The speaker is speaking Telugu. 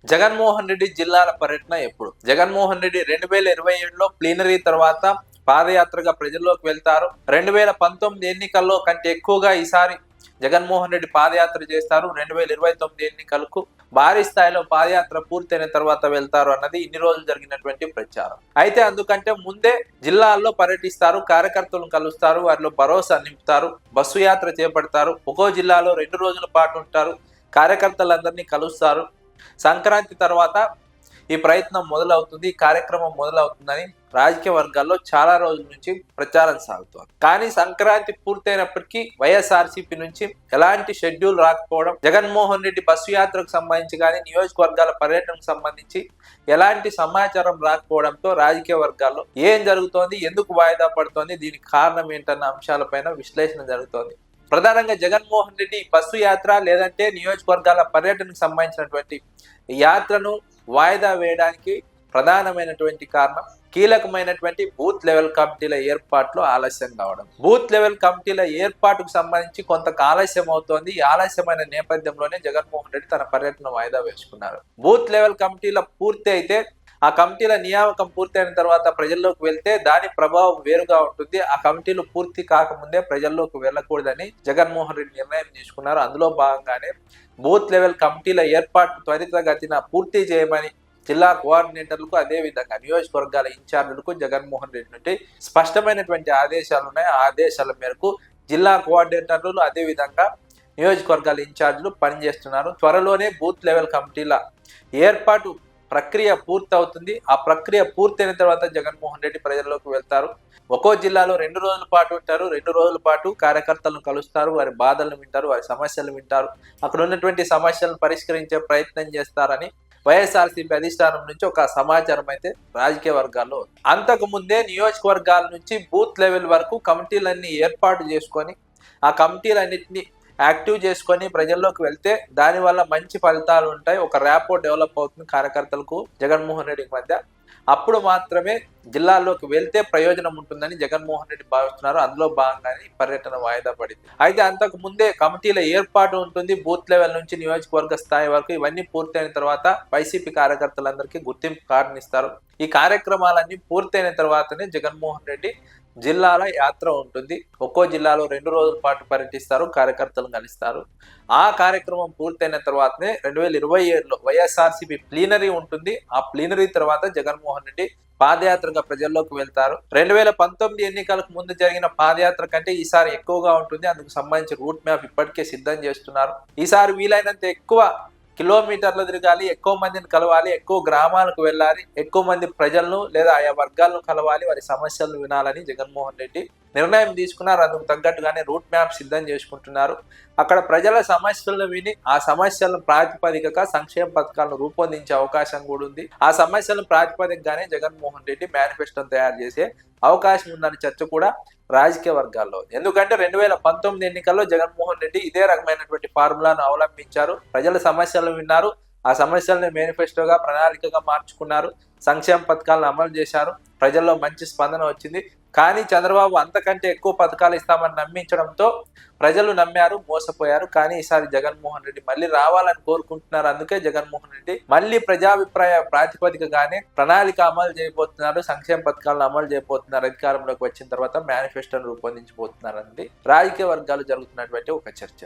జగన్మోహన్ రెడ్డి జిల్లాల పర్యటన ఎప్పుడు? జగన్మోహన్ రెడ్డి 2027లో ప్లీనరీ తర్వాత పాదయాత్రగా ప్రజల్లోకి వెళ్తారు. 2019 ఎన్నికల్లో కంటే ఎక్కువగా ఈసారి జగన్మోహన్ రెడ్డి పాదయాత్ర చేస్తారు. 2029 ఎన్నికలకు భారీ స్థాయిలో పాదయాత్ర పూర్తయిన తర్వాత వెళ్తారు అన్నది ఇన్ని రోజులు జరిగినటువంటి ప్రచారం. అయితే అందుకంటే ముందే జిల్లాల్లో పర్యటిస్తారు, కార్యకర్తలను కలుస్తారు, వారిలో భరోసా నింపుతారు, బస్సు యాత్ర చేపడతారు. ఒక్కో జిల్లాలో 2 రోజుల పాటు ఉంటారు, కార్యకర్తలందరినీ కలుస్తారు. సంక్రాంతి తర్వాత ఈ ప్రయత్నం మొదలవుతుంది, ఈ కార్యక్రమం మొదలవుతుందని రాజకీయ వర్గాల్లో చాలా రోజుల నుంచి ప్రచారం సాగుతోంది. కానీ సంక్రాంతి పూర్తయినప్పటికీ వైఎస్ఆర్సీపీ నుంచి ఎలాంటి షెడ్యూల్ రాకపోవడం, జగన్మోహన్ రెడ్డి బస్సు యాత్రకు సంబంధించి కానీ నియోజకవర్గాల పర్యటనకు సంబంధించి ఎలాంటి సమాచారం రాకపోవడంతో రాజకీయ వర్గాల్లో ఏం జరుగుతోంది, ఎందుకు వాయిదా పడుతోంది, దీనికి కారణం ఏంటన్న అంశాలపైన విశ్లేషణ జరుగుతోంది. ప్రధానంగా జగన్మోహన్ రెడ్డి బస్సు యాత్ర లేదంటే నియోజకవర్గాల పర్యటనకు సంబంధించినటువంటి యాత్రను వాయిదా వేయడానికి ప్రధానమైనటువంటి కారణం కీలకమైనటువంటి బూత్ లెవెల్ కమిటీల ఏర్పాట్లు ఆలస్యం కావడం. బూత్ లెవెల్ కమిటీల ఏర్పాటుకు సంబంధించి కొంత ఆలస్యం అవుతోంది. ఈ ఆలస్యమైన నేపథ్యంలోనే జగన్మోహన్ రెడ్డి తన పర్యటన వాయిదా వేసుకున్నారు. బూత్ లెవెల్ కమిటీల పూర్తి అయితే ఆ కమిటీల నియామకం పూర్తయిన తర్వాత ప్రజల్లోకి వెళ్తే దాని ప్రభావం వేరుగా ఉంటుంది. ఆ కమిటీలు పూర్తి కాకముందే ప్రజల్లోకి వెళ్ళకూడదని జగన్మోహన్ రెడ్డి నిర్ణయం తీసుకున్నారు. అందులో భాగంగానే బూత్ లెవెల్ కమిటీల ఏర్పాటు త్వరితగతిన పూర్తి చేయమని జిల్లా కోఆర్డినేటర్లకు, అదేవిధంగా నియోజకవర్గాల ఇన్ఛార్జీలకు జగన్మోహన్ రెడ్డి నుండి స్పష్టమైనటువంటి ఆదేశాలు ఉన్నాయి. ఆ ఆదేశాల మేరకు జిల్లా కోఆర్డినేటర్లు అదేవిధంగా నియోజకవర్గాల ఇన్ఛార్జీలు పనిచేస్తున్నారు. త్వరలోనే బూత్ లెవెల్ కమిటీల ఏర్పాటు ప్రక్రియ పూర్తవుతుంది. ఆ ప్రక్రియ పూర్తయిన తర్వాత జగన్మోహన్ రెడ్డి ప్రజల్లోకి వెళ్తారు. ఒక్కో జిల్లాలో 2 రోజుల పాటు ఉంటారు. 2 రోజుల పాటు కార్యకర్తలను కలుస్తారు, వారి బాధలను వింటారు, వారి సమస్యలు వింటారు, అక్కడ ఉన్నటువంటి సమస్యలను పరిష్కరించే ప్రయత్నం చేస్తారని వైఎస్ఆర్సీపీ అధిష్టానం నుంచి ఒక సమాచారం అయితే రాజకీయ వర్గాల్లో. అంతకు ముందే నియోజకవర్గాల నుంచి బూత్ లెవెల్ వరకు కమిటీలన్నీ ఏర్పాటు చేసుకొని ఆ కమిటీలన్నింటినీ యాక్టివ్ చేసుకొని ప్రజల్లోకి వెళ్తే దానివల్ల మంచి ఫలితాలు ఉంటాయి, ఒక ర్యాపో డెవలప్ అవుతుంది కార్యకర్తలకు జగన్మోహన్ రెడ్డి మధ్య. అప్పుడు మాత్రమే జిల్లాల్లోకి వెళ్తే ప్రయోజనం ఉంటుందని జగన్మోహన్ రెడ్డి భావిస్తున్నారు. అందులో భాగంగానే పర్యటన వాయిదా పడింది. అయితే అంతకు ముందే కమిటీల ఏర్పాటు ఉంటుంది, బూత్ లెవెల్ నుంచి నియోజకవర్గ స్థాయి వరకు. ఇవన్నీ పూర్తయిన తర్వాత వైసీపీ కార్యకర్తలందరికీ గుర్తింపు కార్డుని ఇస్తారు. ఈ కార్యక్రమాలన్నీ పూర్తయిన తర్వాతనే జగన్మోహన్ రెడ్డి జిల్లాల యాత్ర ఉంటుంది. ఒక్కో జిల్లాలో 2 రోజుల పాటు పర్యటిస్తారు, కార్యకర్తలను కలుస్తారు. ఆ కార్యక్రమం పూర్తయిన తర్వాతనే 2027లో వైఎస్ఆర్సీపీ ప్లీనరీ ఉంటుంది. ఆ ప్లీనరీ తర్వాత జగన్మోహన్ రెడ్డి పాదయాత్రగా ప్రజల్లోకి వెళ్తారు. 2019 ఎన్నికలకు ముందు జరిగిన పాదయాత్ర కంటే ఈసారి ఎక్కువగా ఉంటుంది. అందుకు సంబంధించి రూట్ మ్యాప్ ఇప్పటికే సిద్ధం చేస్తున్నారు. ఈసారి వీలైనంత ఎక్కువ కిలోమీటర్లు తిరగాలి, ఎక్కువ మందిని కలవాలి, ఎక్కువ గ్రామాలకు వెళ్ళాలి, ఎక్కువ మంది ప్రజలను లేదా ఆయా వర్గాలను కలవాలి, వారి సమస్యలను వినాలని జగన్మోహన్ రెడ్డి నిర్ణయం తీసుకున్నారు. అందుకు తగ్గట్టుగానే రూట్ మ్యాప్ సిద్ధం చేసుకుంటున్నారు. అక్కడ ప్రజల సమస్యలను విని ఆ సమస్యలను ప్రాతిపదికగా సంక్షేమ పథకాలను రూపొందించే అవకాశం కూడా ఉంది. ఆ సమస్యలను ప్రాతిపదికగానే జగన్మోహన్ రెడ్డి మేనిఫెస్టోను తయారు చేసే అవకాశం ఉందని చర్చ కూడా రాజకీయ వర్గాల్లో. ఎందుకంటే 2019 ఎన్నికల్లో జగన్మోహన్ రెడ్డి ఇదే రకమైనటువంటి ఫార్ములాను అవలంబించారు. ప్రజల సమస్యలను విన్నారు, ఆ సమస్యలను మేనిఫెస్టోగా ప్రణాళికగా మార్చుకున్నారు, సంక్షేమ పథకాలను అమలు చేశారు, ప్రజల్లో మంచి స్పందన వచ్చింది. కానీ చంద్రబాబు అంతకంటే ఎక్కువ పథకాలు ఇస్తామని నమ్మించడంతో ప్రజలు నమ్మారు, మోసపోయారు. కానీ ఈసారి జగన్మోహన్ రెడ్డి మళ్ళీ రావాలని కోరుకుంటున్నారు. అందుకే జగన్మోహన్ రెడ్డి మళ్ళీ ప్రజాభిప్రాయ ప్రాతిపదికగానే ప్రణాళిక అమలు చేయబోతున్నారు, సంక్షేమ పథకాలను అమలు చేయబోతున్నారు. అధికారంలోకి వచ్చిన తర్వాత మేనిఫెస్టోను రూపొందించబోతున్నారు అనేది రాజకీయ వర్గాలు జరుగుతున్నటువంటి ఒక చర్చ.